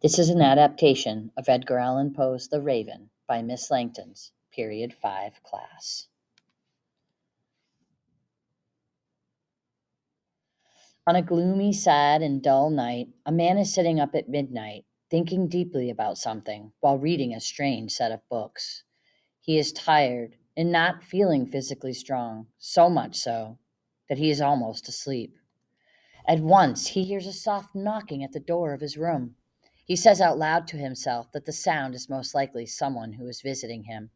This is an adaptation of Edgar Allan Poe's The Raven by Miss Langton's Period 5 class. On a gloomy, sad, and dull night, a man is sitting up at midnight, thinking deeply about something while reading a strange set of books. He is tired and not feeling physically strong, so much so that he is almost asleep. At once, he hears a soft knocking at the door of his room. He says out loud to himself that the sound is most likely someone who is visiting him.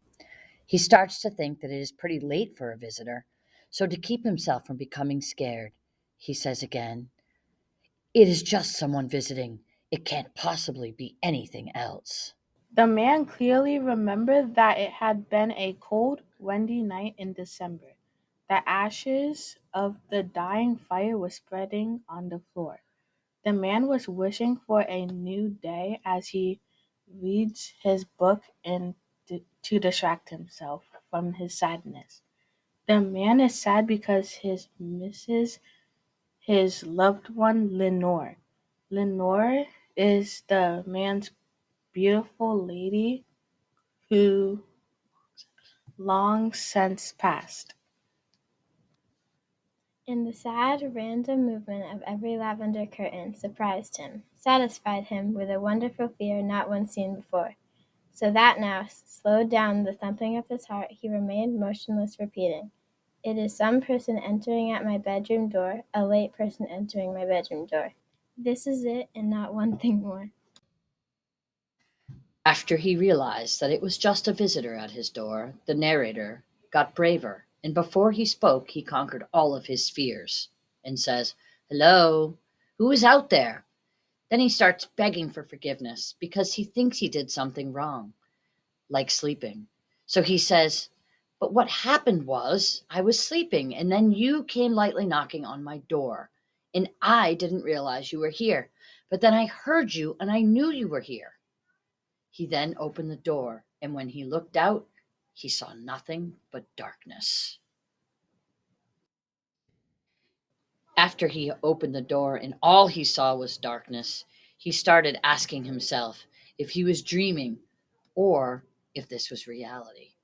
He starts to think that it is pretty late for a visitor, so to keep himself from becoming scared, he says again, "It is just someone visiting. It can't possibly be anything else." The man clearly remembered that it had been a cold, windy night in December. The ashes of the dying fire were spreading on the floor. The man was wishing for a new day as he reads his book to distract himself from his sadness. The man is sad because he misses his loved one, Lenore. Lenore is the man's beautiful lady who long since passed. And the sad, random movement of every lavender curtain surprised him, satisfied him with a wonderful fear not once seen before, so that now slowed down the thumping of his heart. He remained motionless, repeating, "It is some person entering at my bedroom door, a late person entering my bedroom door. This is it, and not one thing more." After he realized that it was just a visitor at his door, the narrator got braver, and before he spoke, he conquered all of his fears and says, "Hello, who is out there?" Then he starts begging for forgiveness because he thinks he did something wrong, like sleeping. So he says, "But what happened was I was sleeping, and then you came lightly knocking on my door, and I didn't realize you were here. But then I heard you, and I knew you were here." He then opened the door, and when he looked out, he saw nothing but darkness. After he opened the door and all he saw was darkness, he started asking himself if he was dreaming or if this was reality.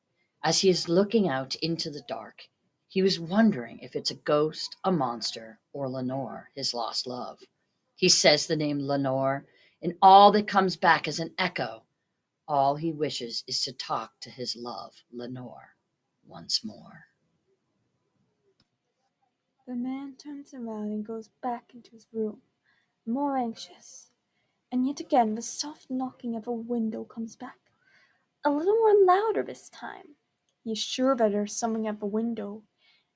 As he is looking out into the dark, he was wondering if it's a ghost, a monster, or Lenore, his lost love. He says the name Lenore, and all that comes back is an echo. All he wishes is to talk to his love, Lenore, once more. The man turns around and goes back into his room, more anxious. And yet again the soft knocking of a window comes back, a little more louder this time. He is sure that there is someone at the window,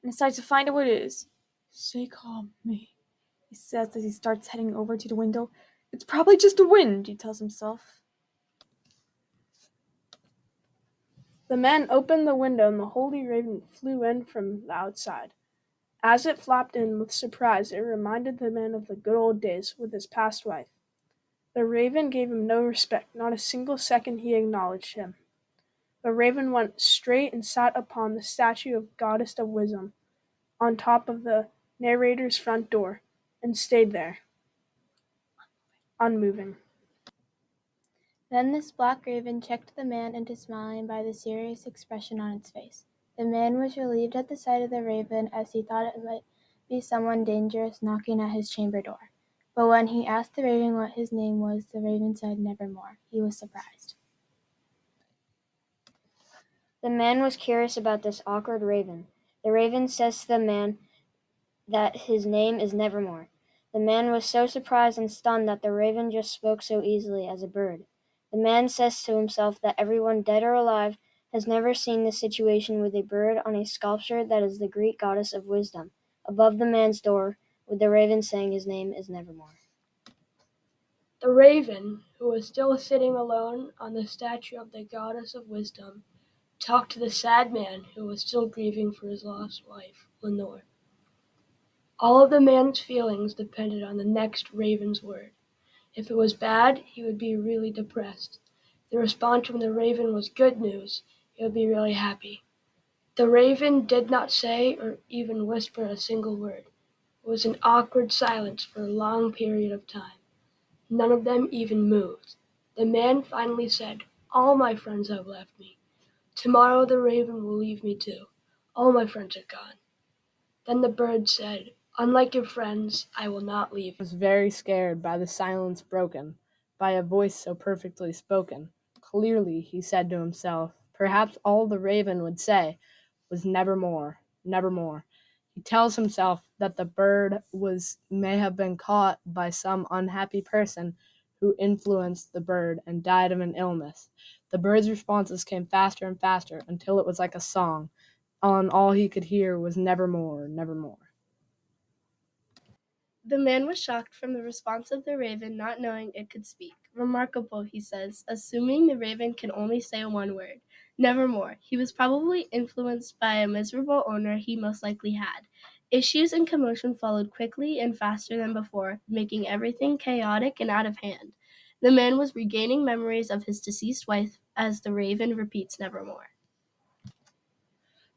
and decides to find out what it is. "Stay calm, me," he says as he starts heading over to the window. "It's probably just the wind," he tells himself. The man opened the window and the holy raven flew in from the outside. As it flapped in with surprise, it reminded the man of the good old days with his past wife. The raven gave him no respect, not a single second he acknowledged him. The raven went straight and sat upon the statue of Goddess of Wisdom, on top of the narrator's front door, and stayed there, unmoving. Then this black raven checked the man into smiling by the serious expression on its face. The man was relieved at the sight of the raven, as he thought it might be someone dangerous knocking at his chamber door. But when he asked the raven what his name was, the raven said nevermore. He was surprised. The man was curious about this awkward raven. The raven says to the man that his name is Nevermore. The man was so surprised and stunned that the raven just spoke so easily as a bird. The man says to himself that everyone, dead or alive, has never seen this situation with a bird on a sculpture that is the Greek goddess of wisdom, above the man's door, with the raven saying his name is Nevermore. The raven, who was still sitting alone on the statue of the Goddess of Wisdom, talked to the sad man who was still grieving for his lost wife, Lenore. All of the man's feelings depended on the next raven's word. If it was bad, he would be really depressed. If the response from the raven was good news, he would be really happy. The raven did not say or even whisper a single word. It was an awkward silence for a long period of time. None of them even moved. The man finally said, "All my friends have left me. Tomorrow the raven will leave me too. All my friends are gone." Then the bird said, "Unlike your friends, I will not leave you." Was very scared by the silence broken, by a voice so perfectly spoken. Clearly, he said to himself, perhaps all the raven would say was nevermore, nevermore. He tells himself that the bird may have been caught by some unhappy person who influenced the bird and died of an illness. The bird's responses came faster and faster until it was like a song, and all he could hear was nevermore, nevermore. The man was shocked from the response of the raven, not knowing it could speak. Remarkable, he says, assuming the raven can only say one word, nevermore. He was probably influenced by a miserable owner he most likely had. Issues and commotion followed quickly and faster than before, making everything chaotic and out of hand. The man was regaining memories of his deceased wife as the raven repeats nevermore.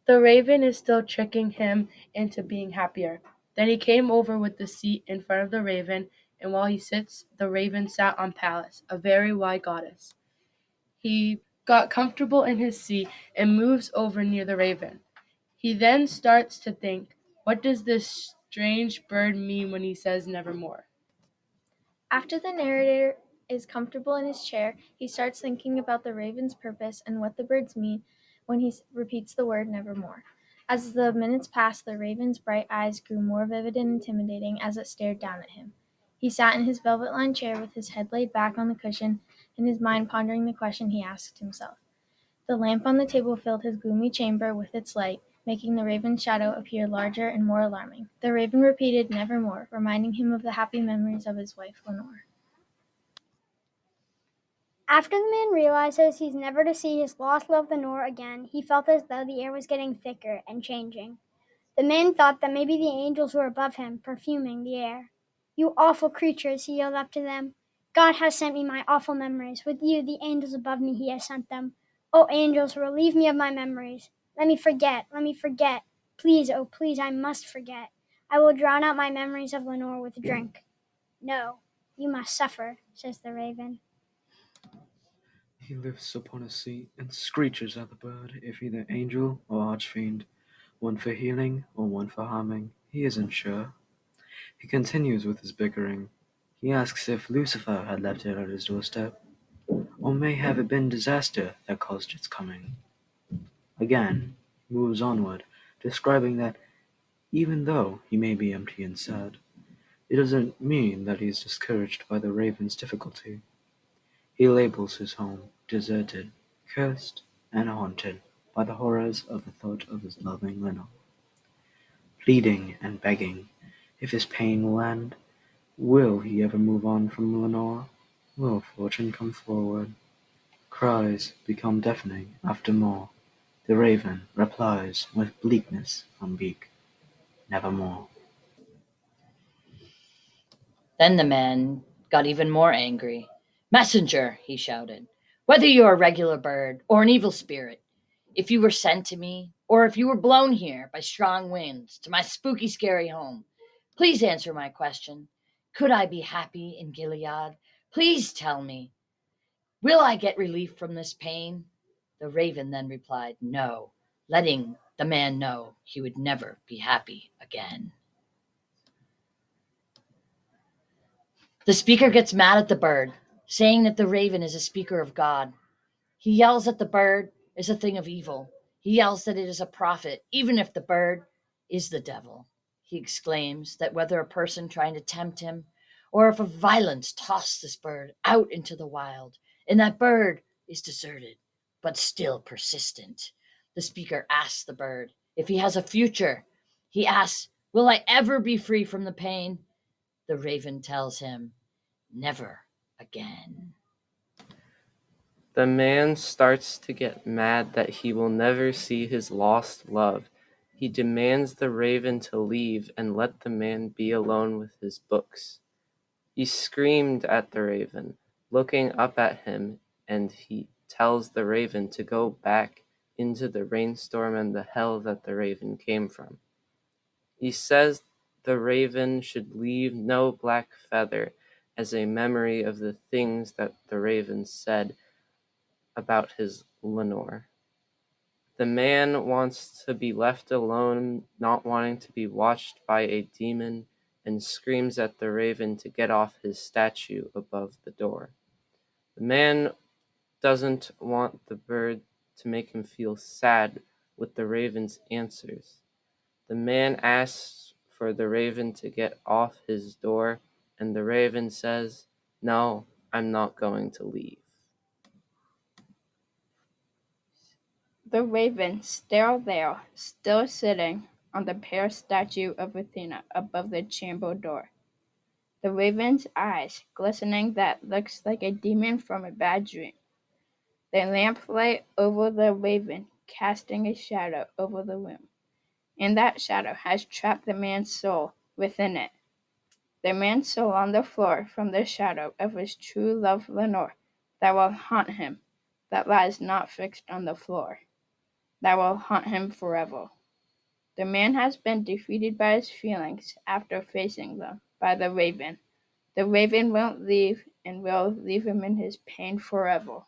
The raven is still tricking him into being happier. Then he came over with the seat in front of the raven, and while he sits, the raven sat on Pallas, a very wide goddess. He got comfortable in his seat and moves over near the raven. He then starts to think, what does this strange bird mean when he says nevermore? After the narrator is comfortable in his chair, he starts thinking about the raven's purpose and what the birds mean when he repeats the word nevermore. As the minutes passed, the raven's bright eyes grew more vivid and intimidating as it stared down at him. He sat in his velvet-lined chair with his head laid back on the cushion and his mind pondering the question he asked himself. The lamp on the table filled his gloomy chamber with its light, making the raven's shadow appear larger and more alarming. The raven repeated nevermore, reminding him of the happy memories of his wife Lenore. After the man realizes he's never to see his lost love Lenore again, he felt as though the air was getting thicker and changing. The man thought that maybe the angels were above him, perfuming the air. "You awful creatures," he yelled up to them. "God has sent me my awful memories. With you, the angels above me, he has sent them. Oh, angels, relieve me of my memories. Let me forget, let me forget. Please, oh, please, I must forget. I will drown out my memories of Lenore with drink." "No, you must suffer," says the raven. He lifts upon his seat and screeches at the bird, if either angel or archfiend, one for healing or one for harming, he isn't sure. He continues with his bickering. He asks if Lucifer had left it at his doorstep, or may have it been disaster that caused its coming. Again, he moves onward, describing that even though he may be empty and sad, it doesn't mean that he is discouraged by the raven's difficulty. He labels his home deserted, cursed, and haunted by the horrors of the thought of his loving Lenore. Pleading and begging, if his pain will end, will he ever move on from Lenore? Will fortune come forward? Cries become deafening after more. The raven replies with bleakness on beak, nevermore. Then the man got even more angry. "Messenger," he shouted, "whether you're a regular bird or an evil spirit, if you were sent to me, or if you were blown here by strong winds to my spooky, scary home, please answer my question. Could I be happy in Gilead? Please tell me. Will I get relief from this pain?" The raven then replied, "No," letting the man know he would never be happy again. The speaker gets mad at the bird, saying that the raven is a speaker of God. He yells that the bird is a thing of evil. He yells that it is a prophet, even if the bird is the devil. He exclaims that whether a person trying to tempt him or if a violence tossed this bird out into the wild, and that bird is deserted, but still persistent. The speaker asks the bird if he has a future. He asks, "Will I ever be free from the pain?" The raven tells him, "Never again." The man starts to get mad that he will never see his lost love. He demands the raven to leave and let the man be alone with his books. He screamed at the raven, looking up at him, and he tells the raven to go back into the rainstorm and the hell that the raven came from. He says the raven should leave no black feather as a memory of the things that the raven said about his Lenore. The man wants to be left alone, not wanting to be watched by a demon, and screams at the raven to get off his statue above the door. The man doesn't want the bird to make him feel sad with the raven's answers. The man asks for the raven to get off his door, and the raven says, "No, I'm not going to leave." The raven, still there, still sitting on the pale statue of Athena above the chamber door. The raven's eyes glistening that looks like a demon from a bad dream. The lamplight over the raven casting a shadow over the room, and that shadow has trapped the man's soul within it. The man's soul on the floor from the shadow of his true love Lenore, that will haunt him, that lies not fixed on the floor, that will haunt him forever. The man has been defeated by his feelings after facing them by the raven. The raven won't leave and will leave him in his pain forever.